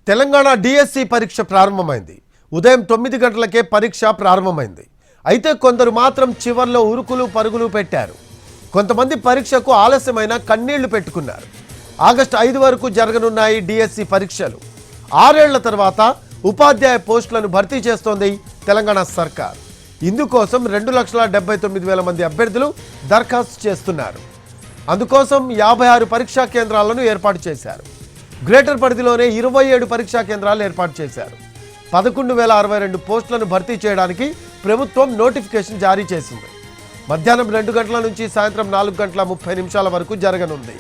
Telangana DSC పరీక్ష ప్రారంభమైంది. ఉదయం 9 గంటలకే పరీక్ష ప్రారంభమైంది. అయితే కొందరు మాత్రం చివర్లో ఉరుకులు పరుగులు పెట్టారు. కొంతమంది పరీక్షకు ఆలస్యమైన కన్నీళ్లు పెట్టుకున్నారు. ఆగస్టు 5 వరకు జరగనున్నాయి డిఎస్సి పరీక్షలు. 6 ఏళ్ల తర్వాత ఉపాధ్యాయ పోస్టులను భర్తీ చేస్తోంది తెలంగాణ సర్కార్. ఇందుకోసం 2,79,000 మంది అభ్యర్థులు దరఖాస్తు చేస్తున్నారు. అందుకోసం 56 పరీక్షా కేంద్రాలను ఏర్పాటు చేశారు. గ్రేటర్ పరిధిలోనే 27 పరీక్షా కేంద్రాలు ఏర్పాటు చేశారు. 11,062 పోస్టులను భర్తీ చేయడానికి ప్రభుత్వం నోటిఫికేషన్ జారీ చేసింది. మధ్యాహ్నం 2 గంటల నుంచి సాయంత్రం 4:30 వరకు జరగనుంది.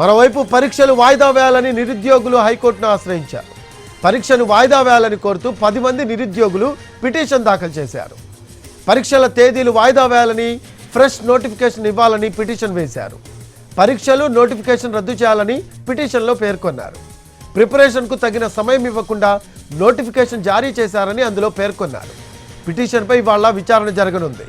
మరోవైపు పరీక్షలు వాయిదా వేయాలని నిరుద్యోగులు హైకోర్టును ఆశ్రయించారు. పరీక్షను వాయిదా వేయాలని కోరుతూ 10 మంది నిరుద్యోగులు పిటిషన్ దాఖలు చేశారు. పరీక్షల తేదీలు వాయిదా వేయాలని, ఫ్రెష్ నోటిఫికేషన్ ఇవ్వాలని పిటిషన్ వేశారు. పరీక్షలు నోటిఫికేషన్ రద్దు చేయాలని పిటిషన్లో పేర్కొన్నారు. ప్రిపరేషన్కు తగిన సమయం ఇవ్వకుండా నోటిఫికేషన్ జారీ చేశారని అందులో పేర్కొన్నారు. పిటిషన్పై ఇవాళ విచారణ జరగనుంది.